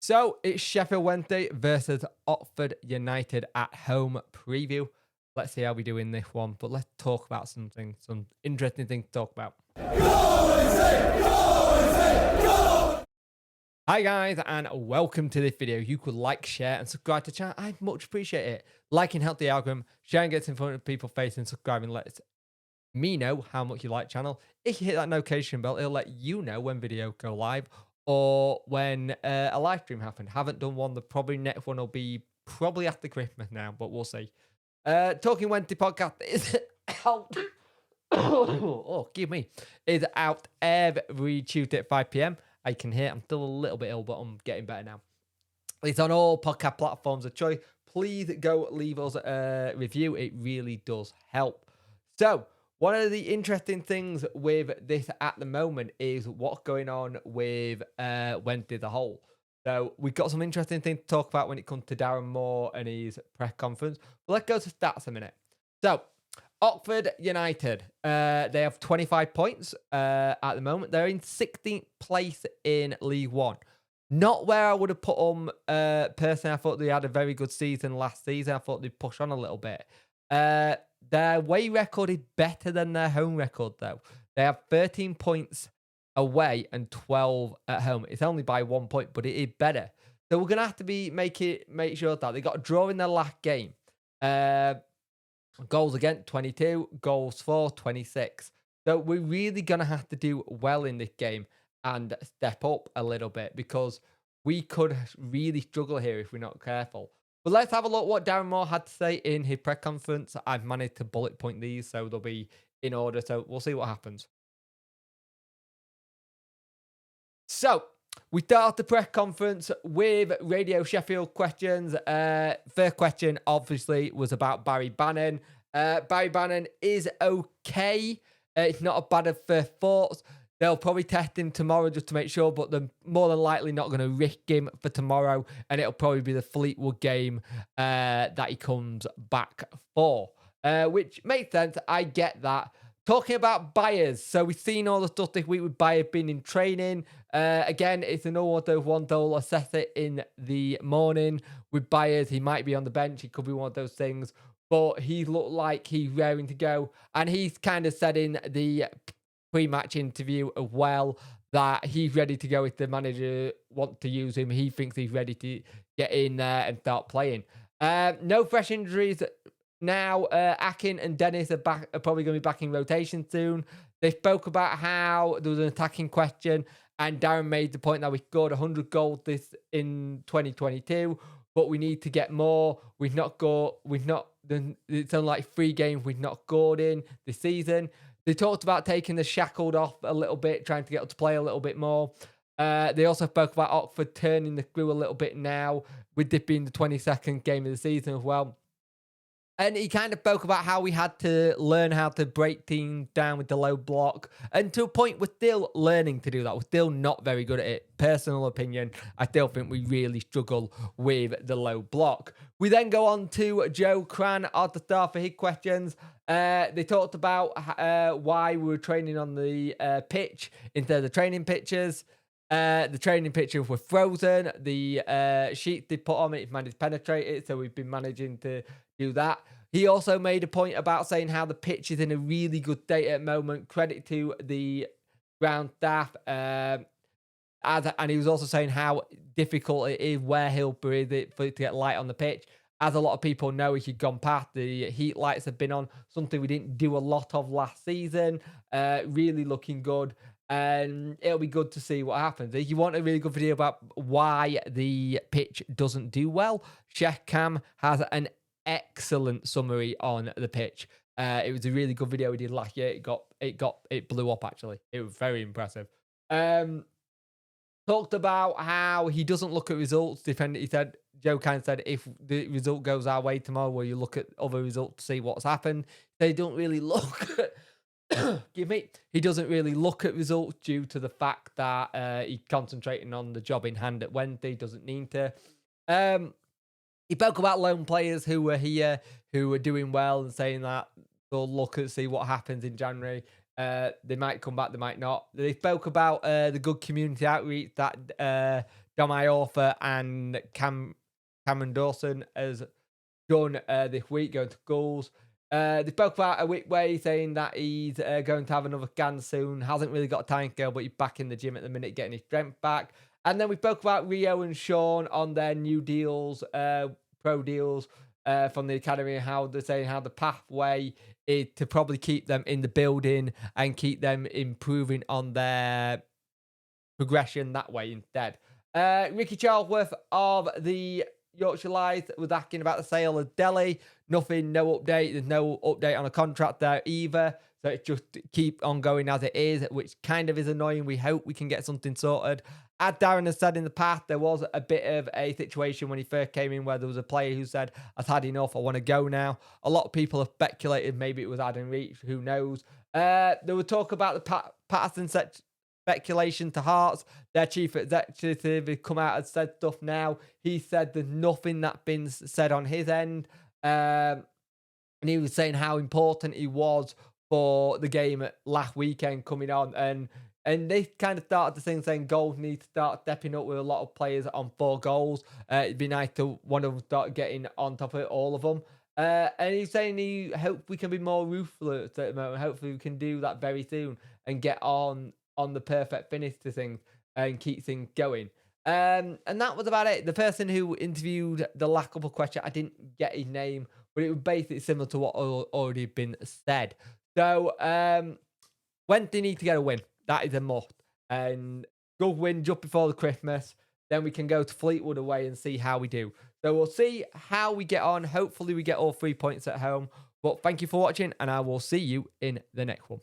So it's Sheffield Wednesday versus Oxford United at home preview. Let's see how we do in this one, but let's talk about some interesting things to talk about. Hi guys, and welcome to this video. You could like, share, and subscribe to the channel. I'd much appreciate it. Liking helps the algorithm, sharing gets in front of people facing, subscribing lets me know how much you like the channel. If you hit that notification bell, it'll let you know when video go live or when a live stream happened. Haven't done one. The probably next one will be probably after Christmas now, but we'll see. Talking Wednesday podcast is out. Oh, give me. Is out every Tuesday at 5 p.m. I can hear. I'm still a little bit ill, but I'm getting better now. It's on all podcast platforms of choice. Please go leave us a review. It really does help. So, one of the interesting things with this at the moment is what's going on with Wednesday as a whole. So, we've got some interesting things to talk about when it comes to Darren Moore and his press conference. But let's go to stats a minute. So, Oxford United, they have 25 points at the moment. They're in 16th place in League One. Not where I would have put them personally. I thought they had a very good season last season. I thought they'd push on a little bit. Their away record is better than their home record, though. They have 13 points away and 12 at home. It's only by 1 point, but it is better. So we're gonna have to make sure that they got a draw in their last game. Goals against 22, goals for 26. So we're really going to have to do well in this game and step up a little bit because we could really struggle here if we're not careful. But let's have a look what Darren Moore had to say in his press conference. I've managed to bullet point these, so they'll be in order. So we'll see what happens. So we start off the press conference with Radio Sheffield questions. First question, obviously, was about Barry Bannan. Barry Bannan is okay. It's not a bad of first thoughts. They'll probably test him tomorrow just to make sure, but they're more than likely not going to risk him for tomorrow, and it'll probably be the Fleetwood game that he comes back for, which makes sense. I get that. Talking about Byers, so we've seen all the stuff this week with Byers being in training. Again, it's an order of one. They'll assess it in the morning. With Byers, he might be on the bench. He could be one of those things. But he looked like he's raring to go. And he's kind of said in the pre-match interview as well that he's ready to go if the manager wants to use him. He thinks he's ready to get in there and start playing. No fresh injuries. Now, Akin and Dennis are probably going to be back in rotation soon. They spoke about how there was an attacking question, and Darren made the point that we scored 100 goals in 2022, but we need to get more. It's only like 3 games we've not scored in this season. They talked about taking the shackled off a little bit, trying to get us to play a little bit more. They also spoke about Oxford turning the screw a little bit now, with this being the 22nd game of the season as well. And he kind of spoke about how we had to learn how to break teams down with the low block. And to a point, we're still learning to do that. We're still not very good at it. Personal opinion, I still think we really struggle with the low block. We then go on to Joe Cran at the start for his questions. They talked about why we were training on the pitch instead of the training pitches. The training pitches were frozen. The sheets they put on it managed to penetrate it, so we've been managing to do that. He also made a point about saying how the pitch is in a really good state at the moment. Credit to the ground staff. And he was also saying how difficult it is where Hillsborough is for it to get light on the pitch. As a lot of people know, if you've gone past, the heat lights have been on, something we didn't do a lot of last season. Really looking good. And it'll be good to see what happens. If you want a really good video about why the pitch doesn't do well, Chef Cam has an excellent summary on the pitch. It was a really good video we did last year. It blew up actually. It was very impressive. Talked about how he doesn't look at results. He said, Joe kind of said, if the result goes our way tomorrow, will you look at other results to see what's happened? They don't really look he doesn't really look at results due to the fact that he's concentrating on the job in hand at Wednesday. He doesn't need to. He spoke about lone players who were here, who were doing well, and saying that they'll look and see what happens in January. They might come back, they might not. They spoke about the good community outreach that Dom Iorfa and Cameron Dawson has done this week, going to goals. They spoke about a Whitway saying that he's going to have another scan soon. Hasn't really got a time scale, but he's back in the gym at the minute, getting his strength back. And then we spoke about Rio and Sean on their new deals, pro deals from the academy, and how they're saying how the pathway is to probably keep them in the building and keep them improving on their progression that way instead. Ricky Charlesworth of the Yorkshire Lions was asking about the sale of Delhi. Nothing, no update. There's no update on a contract there either. So it's just keep on going as it is, which kind of is annoying. We hope we can get something sorted. As Darren has said in the past, there was a bit of a situation when he first came in where there was a player who said, I've had enough, I want to go now. A lot of people have speculated maybe it was Adam Reach, who knows. There was talk about the Patterson speculation to Hearts. Their chief executive has come out and said stuff now. He said there's nothing that's been said on his end. And he was saying how important he was for the game last weekend coming on. And they kind of started the thing saying goals need to start stepping up with a lot of players on 4 goals. It'd be nice to one of them start getting on top of it, all of them. And he's saying he hopes we can be more ruthless at the moment. Hopefully we can do that very soon and get on the perfect finish to things and keep things going. And that was about it. The person who interviewed the last couple of questions, I didn't get his name, but it was basically similar to what already been said. So when they need to get a win, that is a must. And good win just before the Christmas. Then we can go to Fleetwood away and see how we do. So we'll see how we get on. Hopefully we get all 3 points at home. But thank you for watching, and I will see you in the next one.